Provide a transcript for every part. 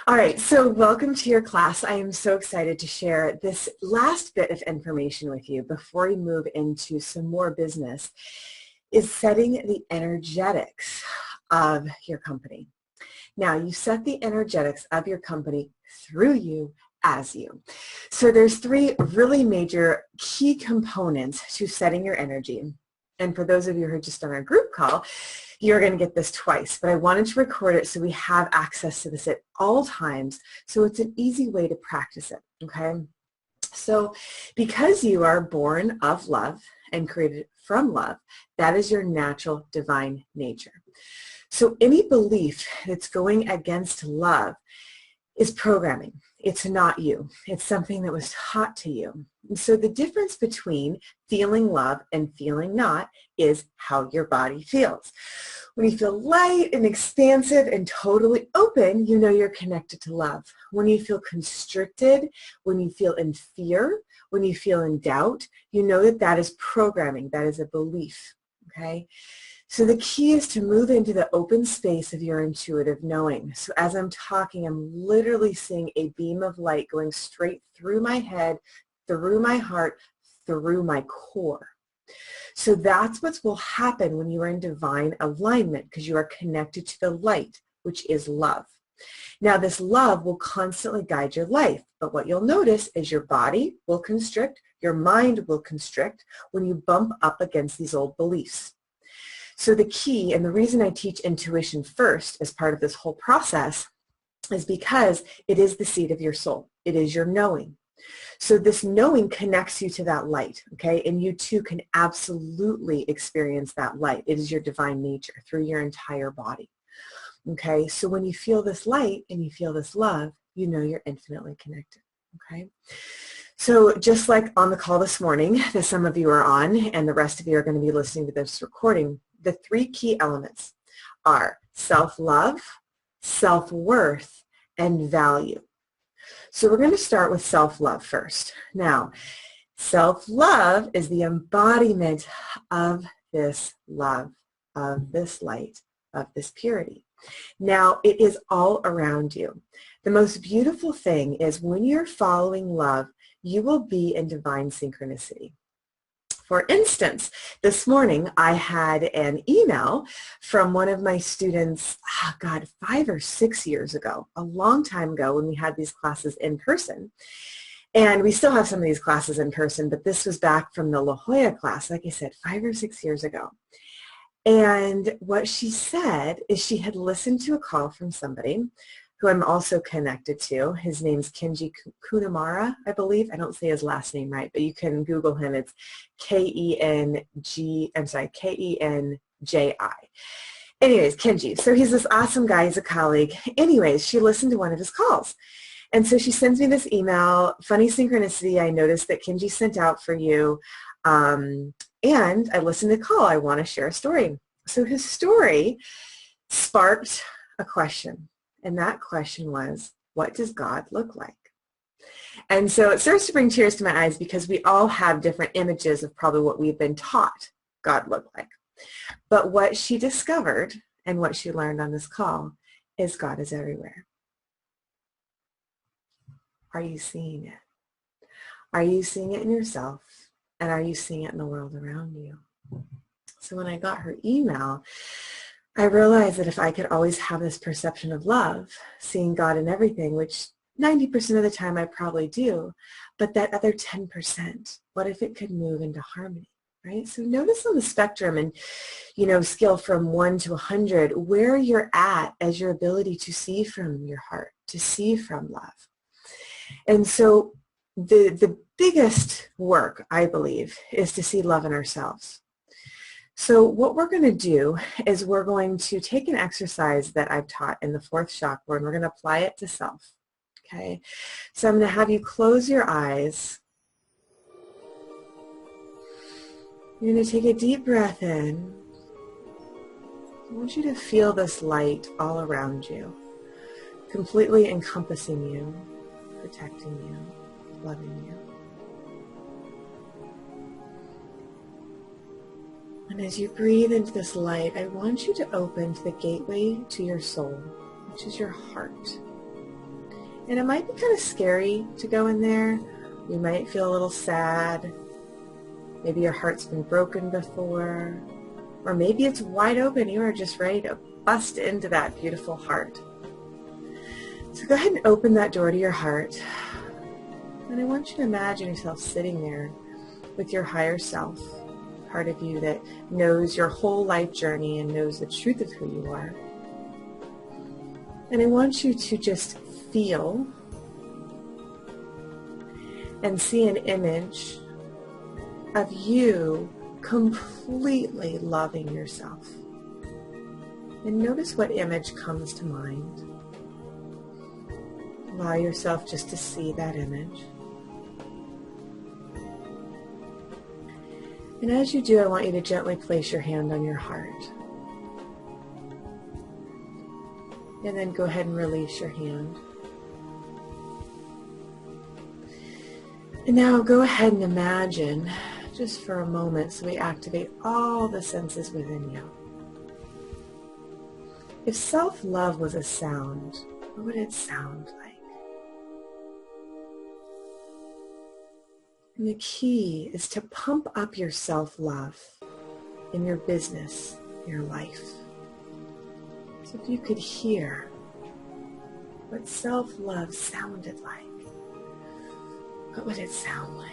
All right, so welcome to your class. I am so excited to share this last bit of information with you before we move into some more business, is setting the energetics of your company. Now, you set the energetics of your company through you as you. So there's three really major key components to setting your energy. And for those of you who are just on our group call, you're going to get this twice, but I wanted to record it so we have access to this at all times, so it's an easy way to practice it, okay? So because you are born of love and created from love, that is your natural divine nature. So any belief that's going against love is programming. It's not you. It's something that was taught to you. And so the difference between feeling love and feeling not is how your body feels. When you feel light and expansive and totally open, you know you're connected to love. When you feel constricted, when you feel in fear, when you feel in doubt, you know that that is programming. That is a belief, okay? So the key is to move into the open space of your intuitive knowing. So as I'm talking, I'm literally seeing a beam of light going straight through my head, through my heart, through my core. So that's what will happen when you are in divine alignment, because you are connected to the light, which is love. Now this love will constantly guide your life, but what you'll notice is your body will constrict, your mind will constrict when you bump up against these old beliefs. So the key, and the reason I teach intuition first as part of this whole process, is because it is the seat of your soul. It is your knowing. So this knowing connects you to that light, okay? And you too can absolutely experience that light. It is your divine nature through your entire body, okay? So when you feel this light and you feel this love, you know you're infinitely connected, okay? So just like on the call this morning that some of you are on and the rest of you are going to be listening to this recording, the three key elements are self-love, self-worth, and value. So we're going to start with self-love first. Now, self-love is the embodiment of this love, of this light, of this purity. Now, it is all around you. The most beautiful thing is when you're following love, you will be in divine synchronicity. For instance, this morning I had an email from one of my students, 5 or 6 years ago, a long time ago when we had these classes in person. And we still have some of these classes in person, but this was back from the La Jolla class, like I said, 5 or 6 years ago. And what she said is she had listened to a call from somebody who I'm also connected to. His name's Kenji Kunamara, I believe. I don't say his last name right, but you can Google him. It's Kenji. Anyways, Kenji. So he's this awesome guy. He's a colleague. Anyways, she listened to one of his calls. And so she sends me this email, funny synchronicity, I noticed that Kenji sent out for you. And I listened to the call. I want to share a story. So his story sparked a question. And that question was, what does God look like? And so it starts to bring tears to my eyes because we all have different images of probably what we've been taught God looked like. But what she discovered and what she learned on this call is God is everywhere. Are you seeing it? Are you seeing it in yourself? And are you seeing it in the world around you? So when I got her email, I realized that if I could always have this perception of love, seeing God in everything, which 90% of the time I probably do, but that other 10%, what if it could move into harmony, right? So notice on the spectrum and, scale from 1 to 100, where you're at as your ability to see from your heart, to see from love. And so the biggest work, I believe, is to see love in ourselves. So what we're going to do is we're going to take an exercise that I've taught in the fourth chakra, and we're going to apply it to self. Okay? So I'm going to have you close your eyes. You're going to take a deep breath in. I want you to feel this light all around you, completely encompassing you, protecting you, loving you. And as you breathe into this light, I want you to open to the gateway to your soul, which is your heart. And it might be kind of scary to go in there. You might feel a little sad. Maybe your heart's been broken before. Or maybe it's wide open. You are just ready to bust into that beautiful heart. So go ahead and open that door to your heart. And I want you to imagine yourself sitting there with your higher self, part of you that knows your whole life journey and knows the truth of who you are. And I want you to just feel and see an image of you completely loving yourself. And notice what image comes to mind. Allow yourself just to see that image. And as you do, I want you to gently place your hand on your heart. And then go ahead and release your hand. And now go ahead and imagine, just for a moment, so we activate all the senses within you. If self-love was a sound, what would it sound like? And the key is to pump up your self-love in your business, your life. So if you could hear what self-love sounded like, what would it sound like?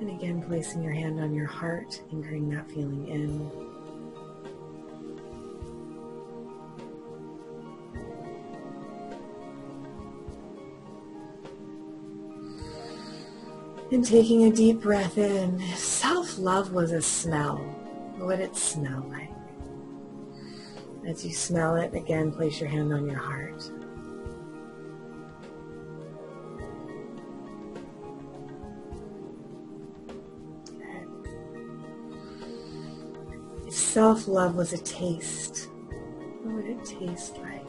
And again, placing your hand on your heart, anchoring that feeling in. And taking a deep breath in. Self-love was a smell. What would it smell like? As you smell it, again, place your hand on your heart. Good. If self-love was a taste, what would it taste like?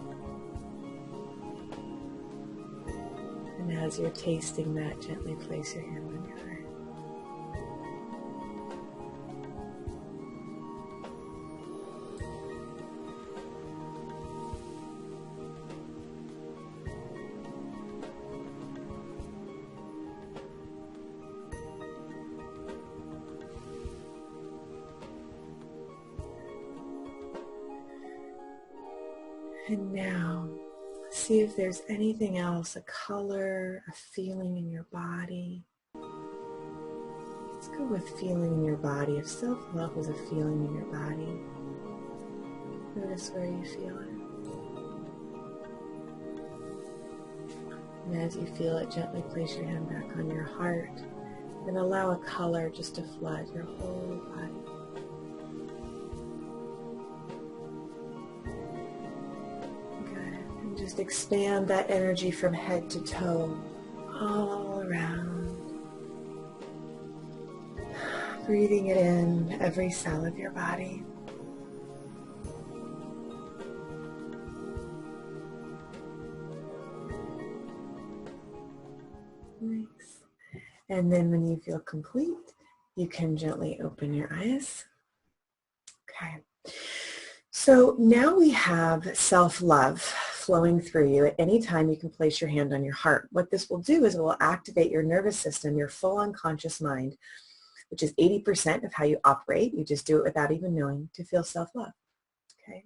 And as you're tasting that, gently place your hand on your heart. And now, see if there's anything else, a color, a feeling in your body. Let's go with feeling in your body. If self-love was a feeling in your body, notice where you feel it. And as you feel it, gently place your hand back on your heart and allow a color just to flood your whole body. Just expand that energy from head to toe, all around. Breathing it in, every cell of your body. Nice. And then when you feel complete, you can gently open your eyes. Okay. So now we have self-love flowing through you. At any time you can place your hand on your heart. What this will do is it will activate your nervous system, your full unconscious mind, which is 80% of how you operate. You just do it without even knowing, to feel self-love. Okay.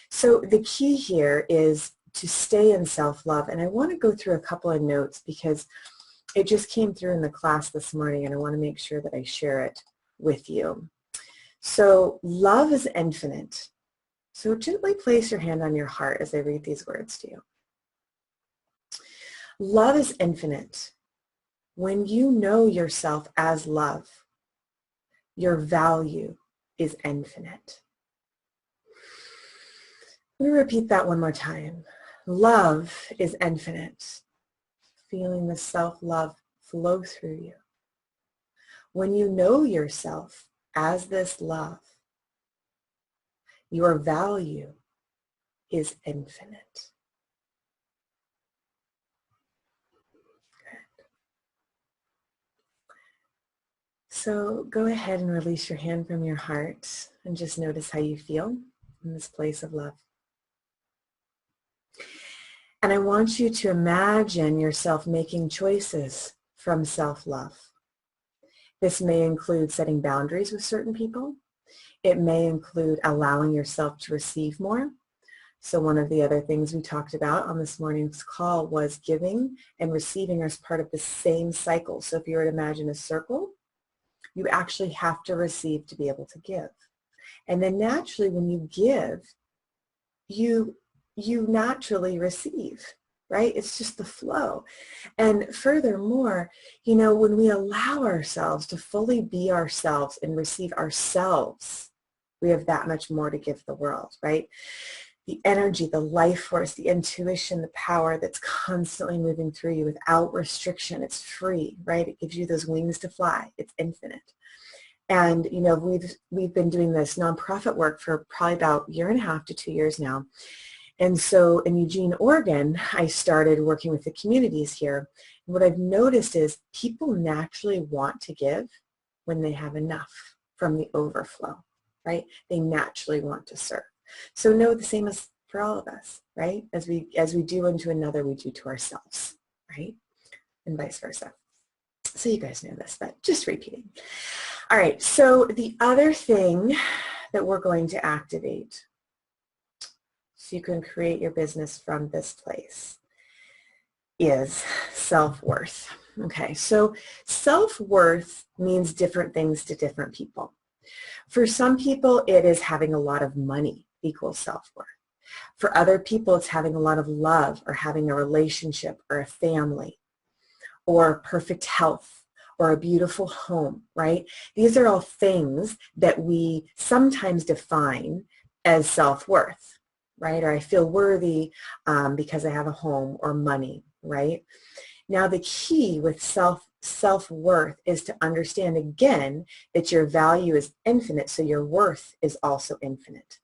So the key here is to stay in self-love. And I want to go through a couple of notes because it just came through in the class this morning and I want to make sure that I share it with you. So love is infinite. So gently place your hand on your heart as I read these words to you. Love is infinite. When you know yourself as love, your value is infinite. Let me repeat that one more time. Love is infinite. Feeling the self-love flow through you. When you know yourself as this love, your value is infinite. Good. So go ahead and release your hand from your heart and just notice how you feel in this place of love. And I want you to imagine yourself making choices from self-love. This may include setting boundaries with certain people. It may include allowing yourself to receive more. So one of the other things we talked about on this morning's call was giving and receiving as part of the same cycle. So if you were to imagine a circle, you actually have to receive to be able to give. And then naturally when you give, you naturally receive, right? It's just the flow. And furthermore, when we allow ourselves to fully be ourselves and receive ourselves, we have that much more to give the world, right? The energy, the life force, the intuition, the power that's constantly moving through you without restriction. It's free, right? It gives you those wings to fly. It's infinite. And, we've been doing this nonprofit work for probably about 1.5 to 2 years now. And so in Eugene, Oregon, I started working with the communities here. And what I've noticed is people naturally want to give when they have enough from the overflow, right? They naturally want to serve. So know the same as for all of us, right? As we do unto another, we do to ourselves, right? And vice versa. So you guys know this, but just repeating. All right, so the other thing that we're going to activate so you can create your business from this place is self-worth. Okay, so self-worth means different things to different people. For some people, it is having a lot of money equals self-worth. For other people, it's having a lot of love or having a relationship or a family or perfect health or a beautiful home, right? These are all things that we sometimes define as self-worth, right? Or I feel worthy because I have a home or money, right? Now the key with self-worth is to understand again that your value is infinite, so your worth is also infinite.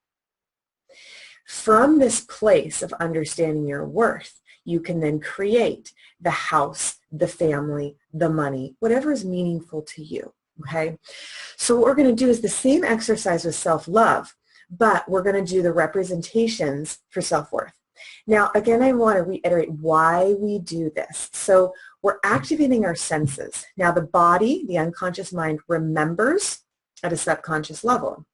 From this place of understanding your worth, you can then create the house, the family, the money, whatever is meaningful to you, okay? So what we're going to do is the same exercise with self-love, but we're going to do the representations for self-worth. Now, again, I want to reiterate why we do this. So we're activating our senses. Now, the body, the unconscious mind, remembers at a subconscious level.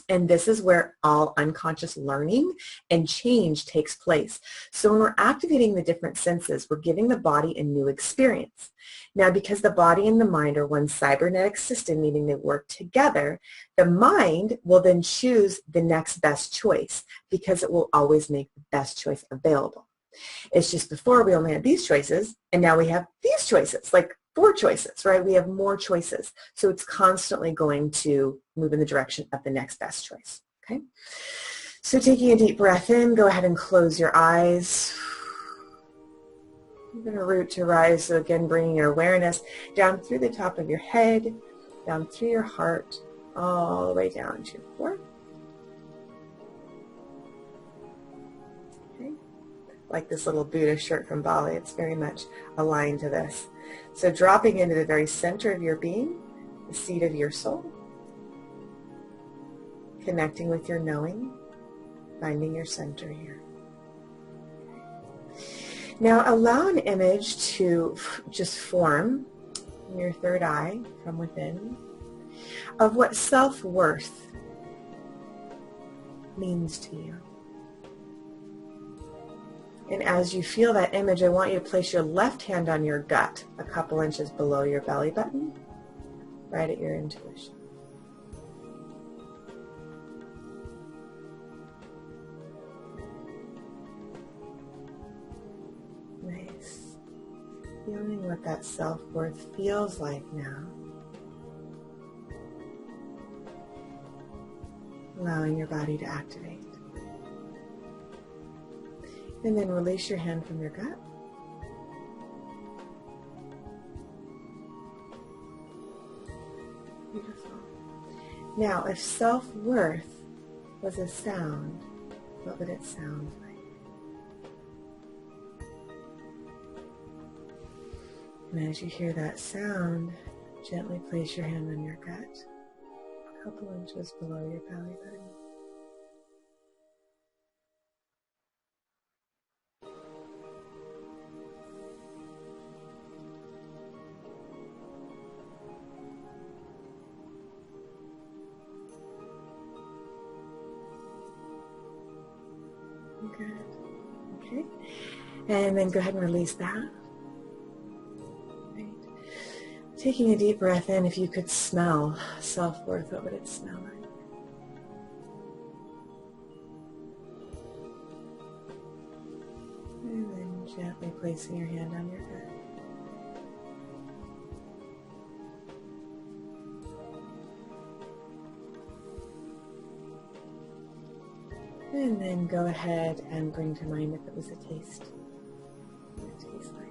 And this is where all unconscious learning and change takes place. So when we're activating the different senses, we're giving the body a new experience. Now, because the body and the mind are one cybernetic system, meaning they work together, the mind will then choose the next best choice because it will always make the best choice available. It's just before we only had these choices, and now we have these choices, like 4 choices, right? We have more choices. So it's constantly going to move in the direction of the next best choice, okay? So taking a deep breath in, go ahead and close your eyes. You're going to root to rise. So again, bringing your awareness down through the top of your head, down through your heart, all the way down to your core. Okay. Like this little Buddha shirt from Bali, it's very much aligned to this. So dropping into the very center of your being, the seat of your soul, connecting with your knowing, finding your center here. Now allow an image to just form in your third eye from within of what self-worth means to you. And as you feel that image, I want you to place your left hand on your gut, a couple inches below your belly button, right at your intuition. Nice. Feeling what that self-worth feels like now. Allowing your body to activate. And then release your hand from your gut. Beautiful. Now, if self-worth was a sound, what would it sound like? And as you hear that sound, Gently place your hand on your gut, a couple inches below your belly button. Good. Okay. And then go ahead and release that. Right. Taking a deep breath in, if you could smell self-worth, what would it smell like? And then gently placing your hand on your gut. And then go ahead and bring to mind if it was a taste. What it tastes like.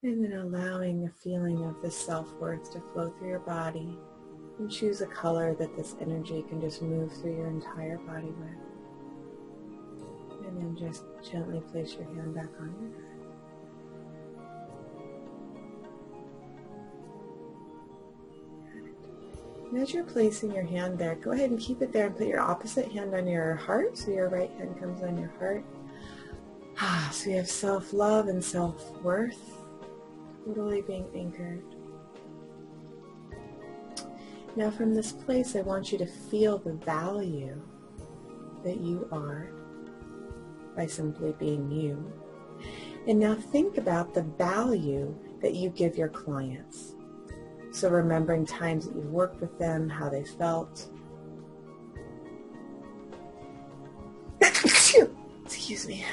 And then allowing a feeling of this self-worth to flow through your body, and choose a color that this energy can just move through your entire body with. And then just gently place your hand back on your head. And as you're placing your hand there, go ahead and keep it there and put your opposite hand on your heart, so your right hand comes on your heart. So you have self-love and self-worth totally being anchored. Now from this place, I want you to feel the value that you are by simply being you. And now think about the value that you give your clients. So remembering times that you've worked with them, how they felt. Excuse me.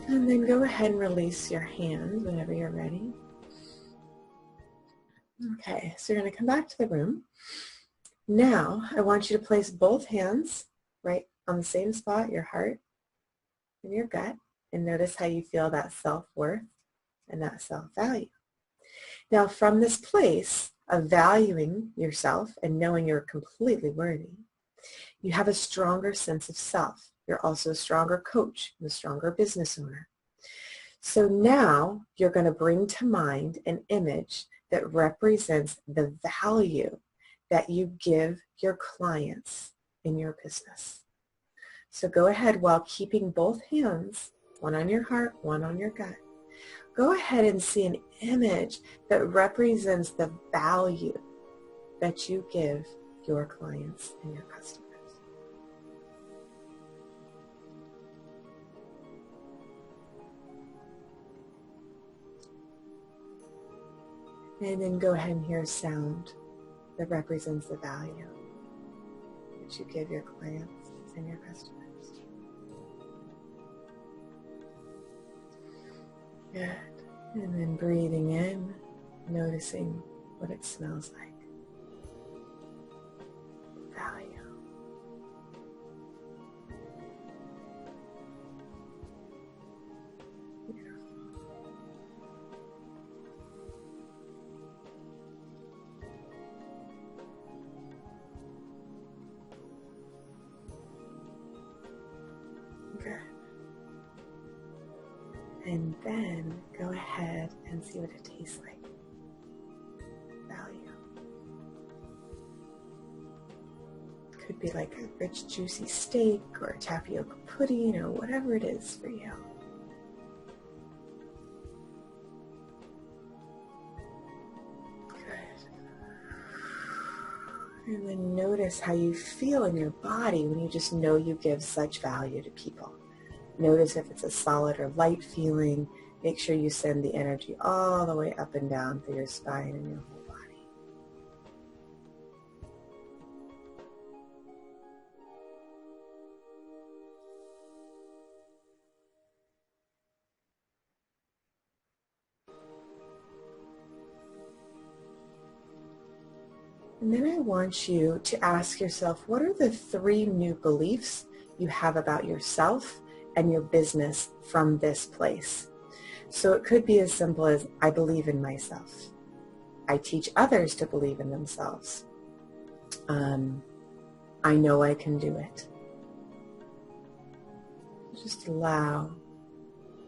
And then go ahead and release your hand whenever you're ready. Okay, so you're going to come back to the room. Now, I want you to place both hands right on the same spot, your heart and your gut, and notice how you feel that self-worth and that self-value. Now, from this place of valuing yourself and knowing you're completely worthy, you have a stronger sense of self. You're also a stronger coach and a stronger business owner. So now you're going to bring to mind an image that represents the value that you give your clients in your business. So go ahead, while keeping both hands, one on your heart, one on your gut, go ahead and see an image that represents the value that you give your clients and your customers. And then go ahead and hear a sound that represents the value that you give your clients and your customers. Good. And then breathing in, noticing what it smells like. Value. Beautiful. Good. And then go ahead and see what it tastes like. Value. Could be like a rich, juicy steak or tapioca pudding or whatever it is for you. Good. And then notice how you feel in your body when you just know you give such value to people. Notice if it's a solid or light feeling. Make sure you send the energy all the way up and down through your spine and your whole body. And then I want you to ask yourself, what are the 3 new beliefs you have about yourself and your business from this place? So it could be as simple as, I believe in myself. I teach others to believe in themselves. I know I can do it. Just allow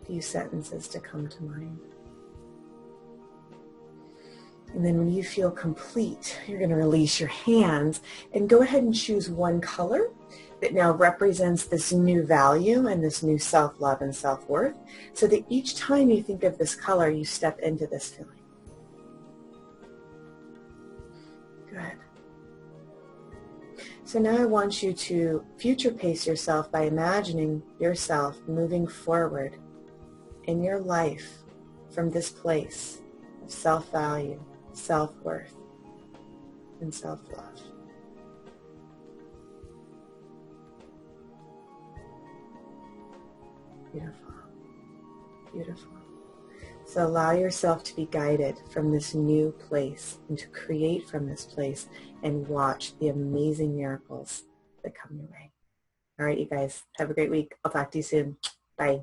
a few sentences to come to mind. And then when you feel complete, you're going to release your hands and go ahead and choose one color that now represents this new value and this new self-love and self-worth, so that each time you think of this color, you step into this feeling. Good. So now I want you to future pace yourself by imagining yourself moving forward in your life from this place of self-value, self-worth, and self-love. Beautiful. Beautiful. So allow yourself to be guided from this new place and to create from this place and watch the amazing miracles that come your way. All right, you guys, have a great week. I'll talk to you soon. Bye.